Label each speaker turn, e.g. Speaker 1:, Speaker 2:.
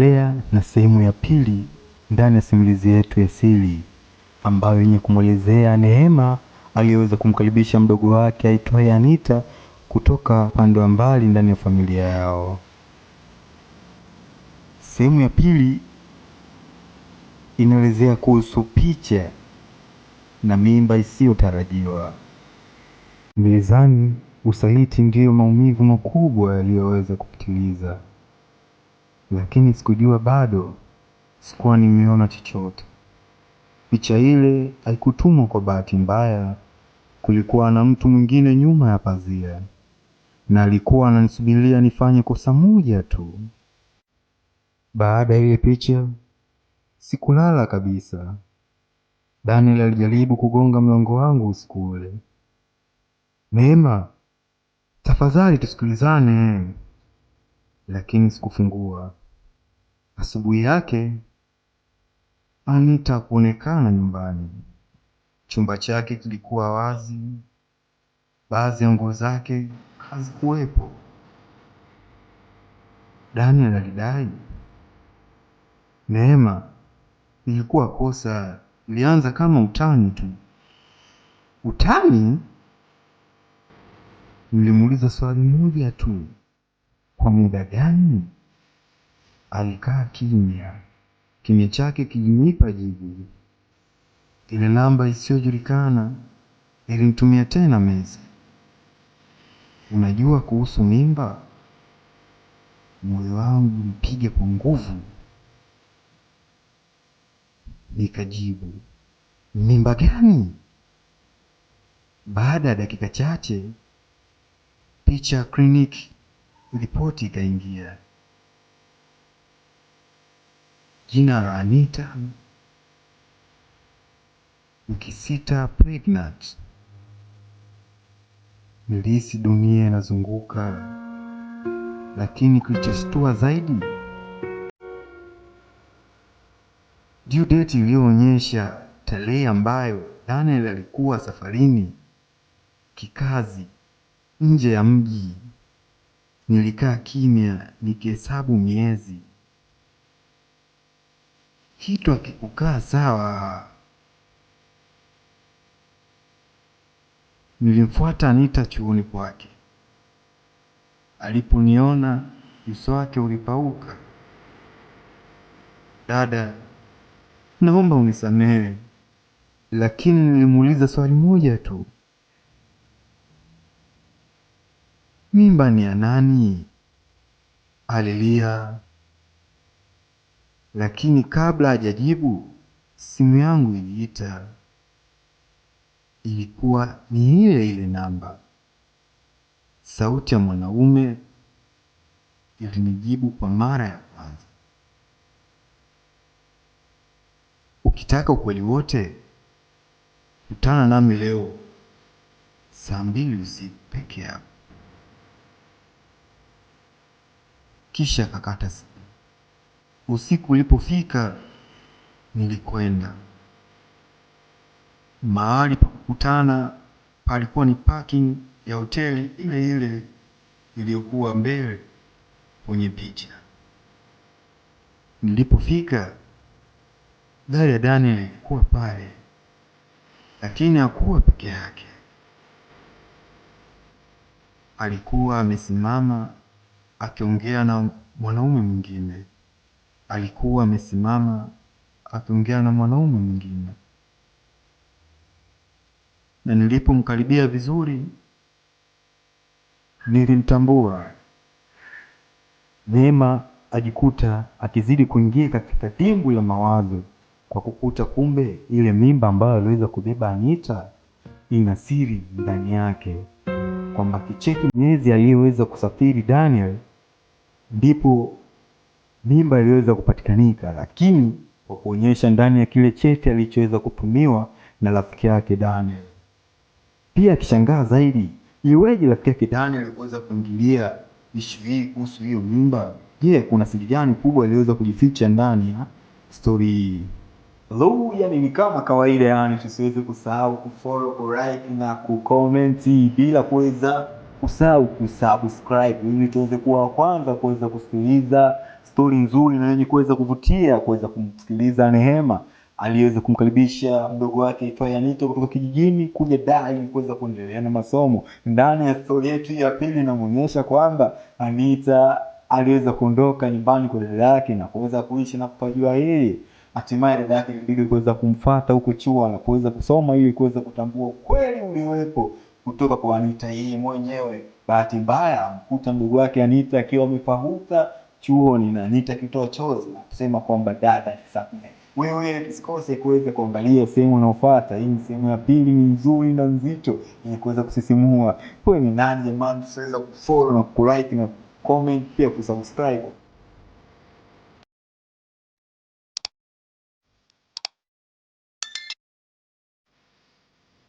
Speaker 1: Tunaendelea na sehemu ya pili ndani ya simulizi yetu ya siri ambayo yenye kumwelezea Neema aliyeweza kumkaribisha mdogo wake aitwaye Anita kutoka pande wa mbali ndani ya familia yao. Sehemu ya pili inaelezea kuhusu picha na mimba isiyotarajiwa. Nilizani usaliti ndiyo maumivu makubwa yaliyoweza kupitiliza, lakini sikujua bado sikuwa nimeona chochote. Picha ile haikutumwa kwa bahati mbaya. Kulikuwa na mtu mwingine nyuma ya pazia, na alikuwa ananisubiria nifanye kosa moja tu. Baada ya ile picha sikulala kabisa. Daniel alijaribu kugonga mlango wangu usiku ule. Neema, tafadhali tusikilizane. Lakini sikufungua. Asubuhi yake Anita hakuonekana nyumbani. Chumba chake kilikuwa wazi. Baadhi ya nguo zake hazikuwepo. Daniel alidai, Neema, ilikuwa kosa. Ilianza kama utani tu. Utani? Nilimuuliza swali moja tu. Kwa muda gani? Alikaa kimya. Kimya chake kilinipa jibu. Ile namba isiyojulikana ilinitumia tena message. Unajua kuhusu mimba? Moyo wangu ulipiga kwa nguvu. Nikajibu, mimba gani? Baada ya dakika chache picha ya kliniki ripoti ikaingia. Jina la Anita, wiki 6 pregnant. Nilihisi dunia inazunguka, lakini kilichoshtua zaidi, due date iliyoonyesha tarehe ambayo Daniel alikuwa safarini kikazi nje ya mji. Nilikaa kimya nikihesabu miezi. Kitu hakikukaa sawa. Nilimfuata Anita chuoni kwake. Aliponiona uso wake ulipauka. Dada, naomba unisamehe. Lakini nilimuuliza swali moja tu. Mimba ni ya nani? Alilia. Lakini kabla hajajibu, simu yangu iliita. Ilikuwa ni ile namba. Sauti ya mwanaume ilinijibu kwa mara ya kwanza. Ukitaka ukweli wote, kutana nami leo saa 2 usiku peke yako. Kisha kakata simu. Usiku ulipofika, nilikwenda. Mahali pa kukutana palikuwa ni parking ya hoteli ile ile iliyokuwa mbele kwenye picha. Nilipofika, gari ya Daniel ilikuwa pale, lakini hakuwa peke yake. Alikuwa amesimama akiongea na mwanaume mwingine. Na nilipomkaribia vizuri, nilimtambua. Neema ajikuta akizidi kuingia katika dimbwi la mawazo kwa kukuta kumbe ile mimba ambayo aliweza kubeba Anita ina siri ndani yake, kwamba kicheki miezi aliyoweza kusafiri Daniel ndipo mimba iliweza kupatikanika, lakini kwa kuonyesha ndani ya kile cheti alichoweza kutumiwa na rafiki yake Daniel. Pia kishangaa zaidi, iweje rafiki yake Daniel kuweza kuingilia ishu hii kuhusu hiyo mimba? Je, kuna siri gani kubwa iliweza kujificha ndani ya story hii? Hello, ni kama kawaida tusiweze kusahau kufollow, kulike na kucomment bila kuweza kusahau kusubscribe ili tuweze kuwa kwanza kuweza kusikiliza stori nzuri na yenye kuweza kuvutia kuweza kumsikiliza Neema aliweza kumkaribisha mdogo wake aitwaye Anita kutoka kijijini kuja Dar ili kuweza kuendelea na masomo. Ndani ya stori yetu ya pili inamuonyesha kwamba Anita aliweza kuondoka nyumbani kwa dada yake na kuweza kuishi na kupajua yeye. Hatimaye dada yake ilibidi kuweza kumfuata huko chuo na kuweza kusoma ili kuweza kutambua ukweli uliowepo kutoka kwa Anita yeye mwenyewe. Bahati mbaya mkuta ndugu wake Anita akiwa amepahuka chuoni na Anita akitoa chozi na kusema kwamba dada nisamehe. Wewe usikose kuweza kuangalia sehemu inayofuata. Hii sehemu ya pili ni nzuri na nzito ili kuweza kusisimua. Wewe ni nani jamani, usiweza kufollow na kulike na comment pia kusubscribe.